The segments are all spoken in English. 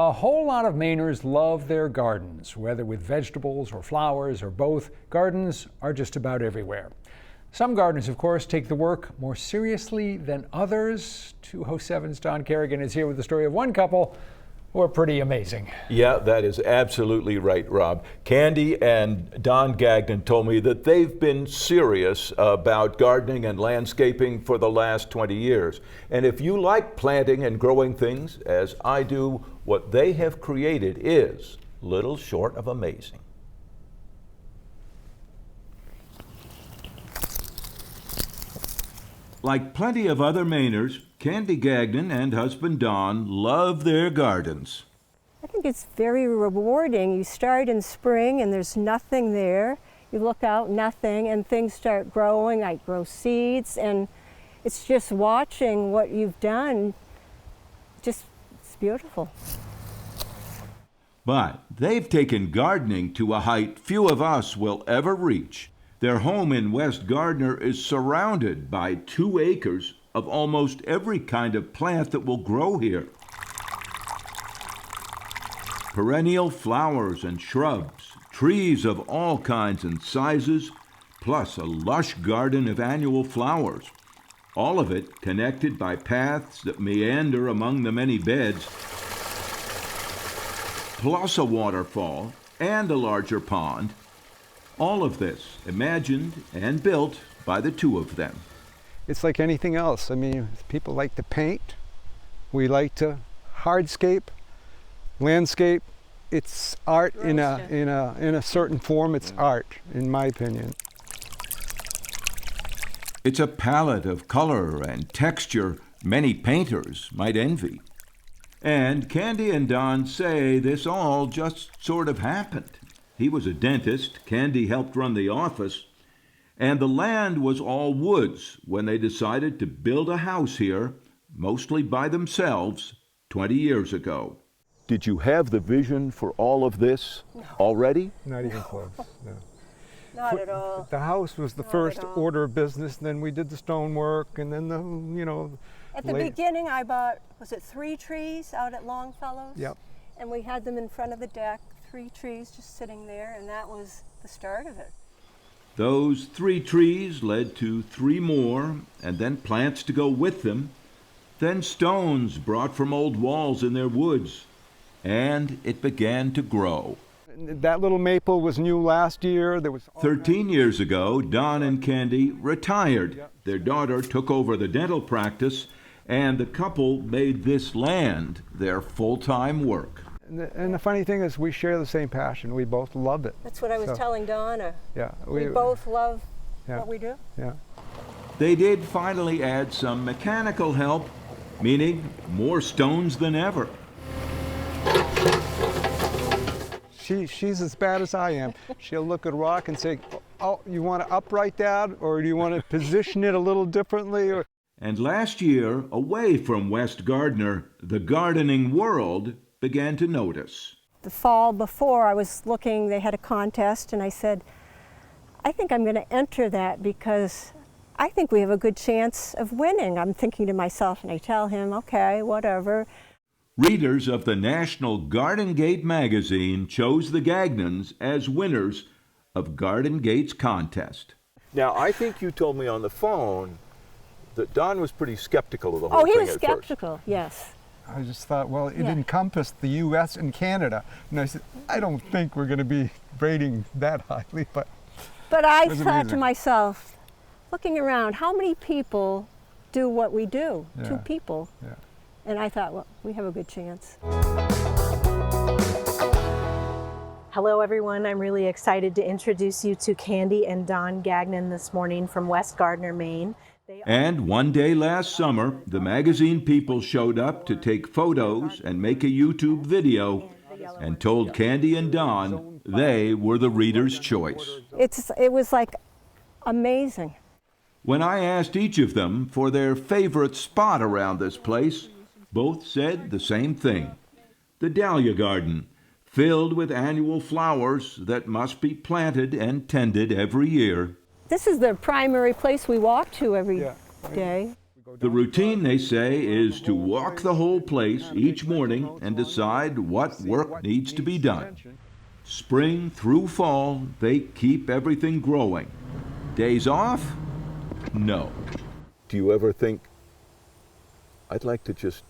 A whole lot of Mainers love their gardens, whether with vegetables or flowers or both. Gardens are just about everywhere. Some gardeners, of course, take the work more seriously than others. 207's Don Kerrigan is here with the story of one couple who are pretty amazing. Yeah, that is absolutely right, Rob. Candy and Don Gagnon told me that they've been serious about gardening and landscaping for the last 20 years. And if you like planting and growing things, as I do, what they have created is little short of amazing. Like plenty of other Mainers, Candy Gagnon and husband Don love their gardens. I think it's very rewarding. You start in spring and there's nothing there. You look out, nothing, and things start growing. I grow seeds, and it's just watching what you've done. It's beautiful. But they've taken gardening to a height few of us will ever reach. Their home in West Gardner is surrounded by 2 acres of almost every kind of plant that will grow here. Perennial flowers and shrubs, trees of all kinds and sizes, plus a lush garden of annual flowers. All of it connected by paths that meander among the many beds, plus a waterfall and a larger pond. All of this imagined and built by the 2 of them. It's like anything else. I mean, people like to paint. We like to hardscape, landscape. It's art in a certain form. It's art, in my opinion. It's a palette of color and texture many painters might envy. And Candy and Don say this all just sort of happened. He was a dentist, Candy helped run the office, and the land was all woods when they decided to build a house here, mostly by themselves, 20 years ago. Did you have the vision for all of this already? Not even close, no. Not at all. The house was the first order of business, then we did the stonework, and then At the beginning I bought, was it 3 trees out at Longfellow's? Yep. And we had them in front of the deck, 3 trees just sitting there, and that was the start of it. Those 3 trees led to 3 more, and then plants to go with them, then stones brought from old walls in their woods, and it began to grow. That little maple was new last year. There was 13 years ago, Don and Candy retired. Their daughter took over the dental practice, and the couple made this land their full-time work. And the funny thing is, we share the same passion. We both love it. That's what I was telling Donna. Yeah, we both love what we do. Yeah. They did finally add some mechanical help, meaning more stones than ever. She's as bad as I am. She'll look at a rock and say, "Oh, you want to upright that, or do you want to position it a little differently?" Or... And last year, away from West Gardner, the gardening world began to notice. The fall before, I was looking, they had a contest, and I said, I think I'm going to enter that because I think we have a good chance of winning. I'm thinking to myself, and I tell him, okay, whatever. Readers of the National Garden Gate magazine chose the Gagnons as winners of Garden Gate's contest. Now, I think you told me on the phone that Don was pretty skeptical of the whole thing at first. Oh, he was skeptical, yes. I just thought, well, it encompassed the U.S. and Canada. And I said, I don't think we're going to be rating that highly, but I thought to myself, looking around, how many people do what we do? Yeah. 2 people. Yeah. And I thought, well, we have a good chance. Hello, everyone. I'm really excited to introduce you to Candy and Don Gagnon this morning from West Gardner, Maine. And one day last summer, the magazine people showed up to take photos and make a YouTube video and told Candy and Don they were the reader's choice. It was like amazing. When I asked each of them for their favorite spot around this place, both said the same thing: the Dahlia Garden, filled with annual flowers that must be planted and tended every year. This is the primary place we walk to every day. The routine, they say, is to walk the whole place each morning and decide what work needs to be done. Spring through fall, they keep everything growing. Days off? No. Do you ever think, I'd like to just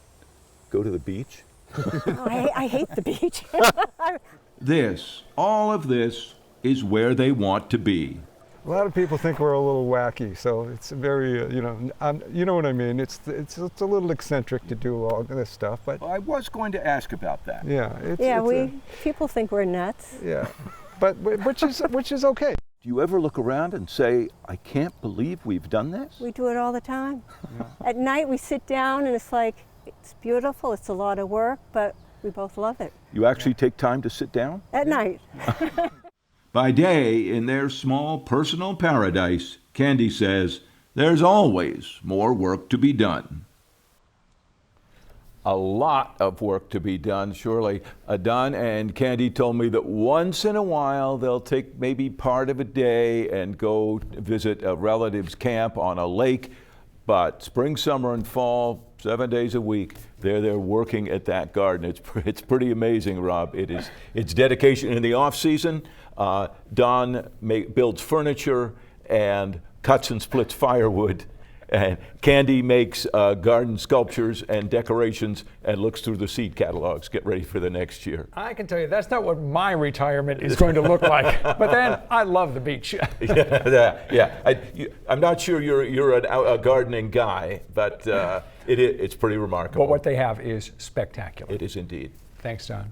go to the beach? Oh, I hate the beach. All of this, is where they want to be. A lot of people think we're a little wacky, so it's very, you know what I mean. It's a little eccentric to do all this stuff, but Well, I was going to ask about that. yeah, People think we're nuts. yeah, but which is okay. Do you ever look around and say, I can't believe we've done this? We do it all the time. At night we sit down and it's like, it's beautiful, it's a lot of work, but we both love it. You actually take time to sit down? At night. By day, in their small personal paradise, Candy says, there's always more work to be done. A lot of work to be done, surely. Don and Candy told me that once in a while they'll take maybe part of a day and go visit a relative's camp on a lake. But spring, summer, and fall, 7 days a week, they're there working at that garden. It's pretty amazing, Rob. It's dedication. In the off season, Don builds furniture and cuts and splits firewood. And Candy makes garden sculptures and decorations and looks through the seed catalogs, get ready for the next year. I can tell you that's not what my retirement is going to look like. But then I love the beach. Yeah. I'm not sure you're a gardening guy, but it's pretty remarkable. But what they have is spectacular. It is indeed. Thanks, Don.